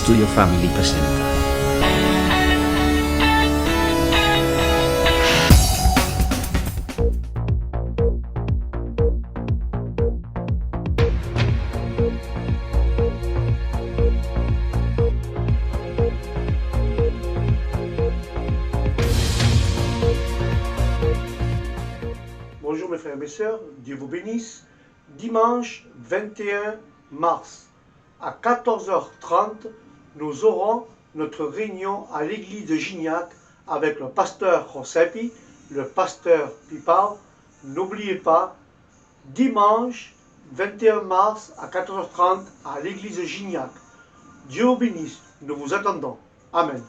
Studio Family presenta. Bonjour mes frères et mes sœurs, Dieu vous bénisse. Dimanche 21 mars à 14h30, nous aurons notre réunion à l'église de Gignac avec le pasteur Josepi, le pasteur Pipao. N'oubliez pas, dimanche 21 mars à 14h30 à l'église de Gignac. Dieu vous bénisse, nous vous attendons. Amen.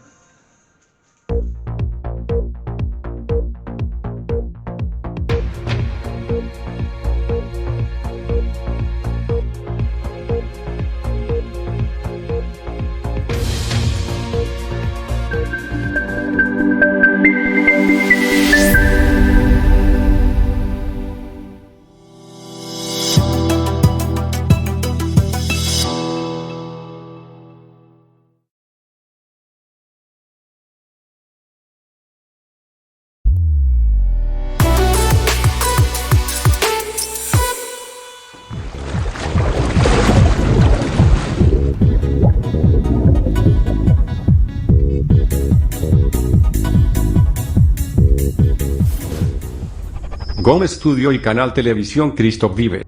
GOM Studio y Canal Televisión Cristo Vive.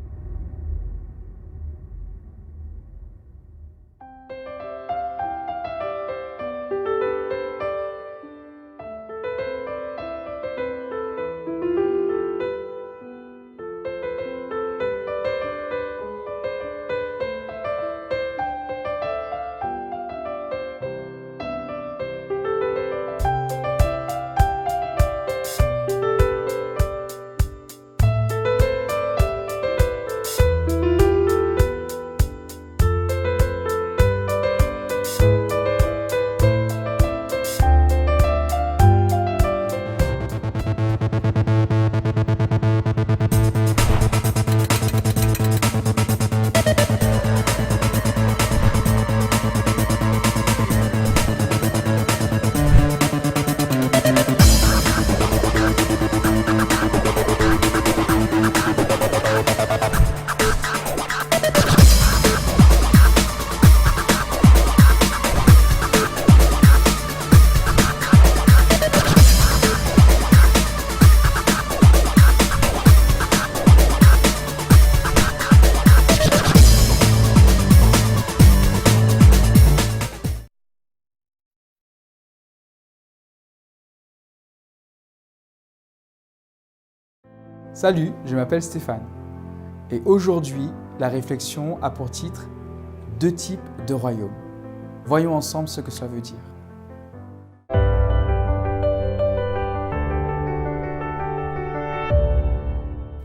Salut, je m'appelle Stéphane et aujourd'hui, la réflexion a pour titre « Deux types de royaumes ». Voyons ensemble ce que cela veut dire.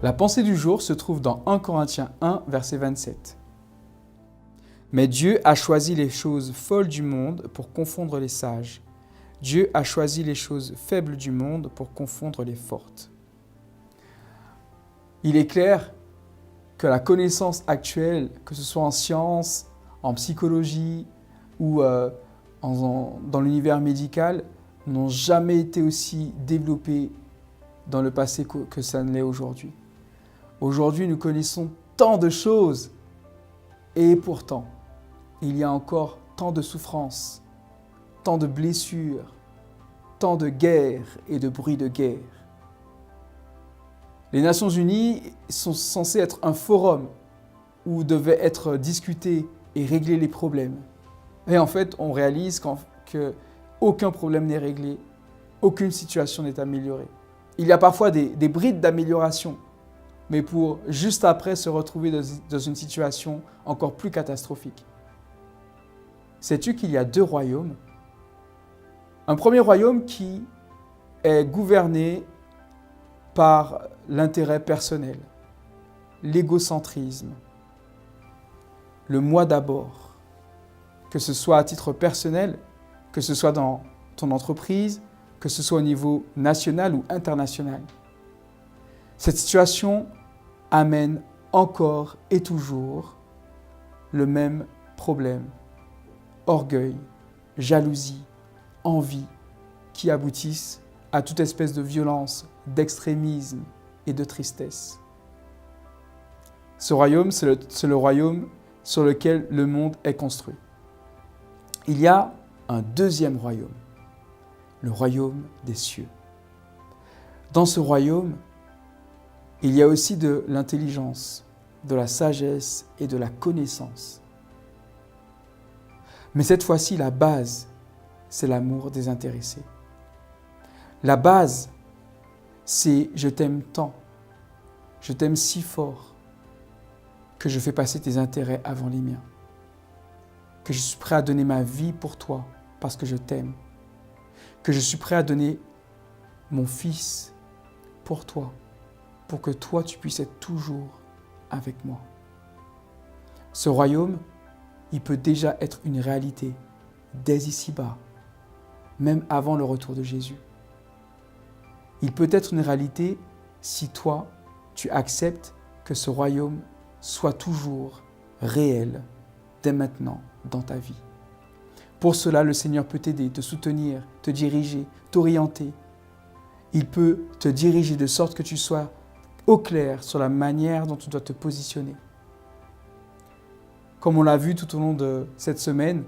La pensée du jour se trouve dans 1 Corinthiens 1, verset 27. « Mais Dieu a choisi les choses folles du monde pour confondre les sages. Dieu a choisi les choses faibles du monde pour confondre les fortes. » Il est clair que la connaissance actuelle, que ce soit en sciences, en psychologie ou dans l'univers médical, n'ont jamais été aussi développées dans le passé que ça ne l'est aujourd'hui. Aujourd'hui, nous connaissons tant de choses et pourtant, il y a encore tant de souffrances, tant de blessures, tant de guerres et de bruits de guerre. Les Nations Unies sont censées être un forum où devaient être discutés et réglés les problèmes. Et en fait, on réalise qu'aucun problème n'est réglé, aucune situation n'est améliorée. Il y a parfois des brides d'amélioration, mais pour juste après se retrouver dans une situation encore plus catastrophique. Sais-tu qu'il y a deux royaumes? Un premier royaume qui est gouverné par l'intérêt personnel, l'égocentrisme, le moi d'abord, que ce soit à titre personnel, que ce soit dans ton entreprise, que ce soit au niveau national ou international. Cette situation amène encore et toujours le même problème. orgueil, jalousie, envie, qui aboutissent à toute espèce de violence, d'extrémisme et de tristesse. Ce royaume, c'est le royaume sur lequel le monde est construit. Il y a un deuxième royaume, le royaume des cieux. Dans ce royaume, il y a aussi de l'intelligence, de la sagesse et de la connaissance. Mais cette fois-ci, la base, c'est l'amour désintéressé. La base, c'est « je t'aime tant, je t'aime si fort que je fais passer tes intérêts avant les miens, que je suis prêt à donner ma vie pour toi parce que je t'aime, que je suis prêt à donner mon fils pour toi, pour que toi tu puisses être toujours avec moi. » Ce royaume, il peut déjà être une réalité dès ici-bas, même avant le retour de Jésus. Il peut être une réalité si toi, tu acceptes que ce royaume soit toujours réel dès maintenant dans ta vie. Pour cela, le Seigneur peut t'aider, te soutenir, te diriger, t'orienter. Il peut te diriger de sorte que tu sois au clair sur la manière dont tu dois te positionner. Comme on l'a vu tout au long de cette semaine,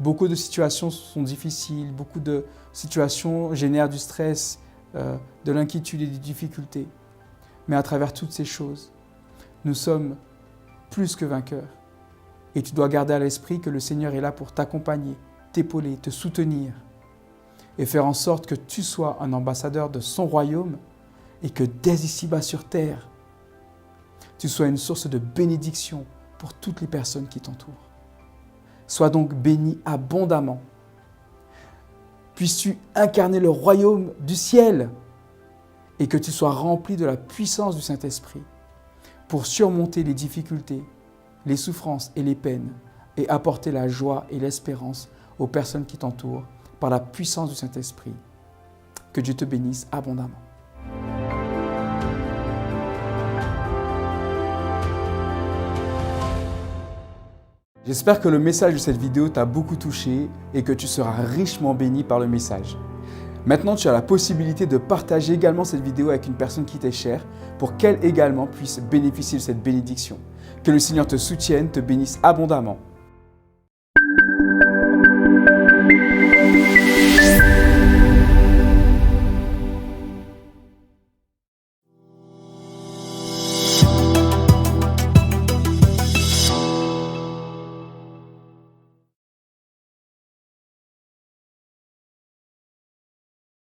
beaucoup de situations sont difficiles, beaucoup de situations génèrent du stress, de l'inquiétude et des difficultés. Mais à travers toutes ces choses, nous sommes plus que vainqueurs. Et tu dois garder à l'esprit que le Seigneur est là pour t'accompagner, t'épauler, te soutenir et faire en sorte que tu sois un ambassadeur de son royaume et que dès ici-bas sur terre, tu sois une source de bénédiction pour toutes les personnes qui t'entourent. Sois donc béni abondamment. Puisses-tu incarner le royaume du ciel et que tu sois rempli de la puissance du Saint-Esprit pour surmonter les difficultés, les souffrances et les peines et apporter la joie et l'espérance aux personnes qui t'entourent par la puissance du Saint-Esprit. Que Dieu te bénisse abondamment. J'espère que le message de cette vidéo t'a beaucoup touché et que tu seras richement béni par le message. Maintenant, tu as la possibilité de partager également cette vidéo avec une personne qui t'est chère pour qu'elle également puisse bénéficier de cette bénédiction. Que le Seigneur te soutienne, te bénisse abondamment.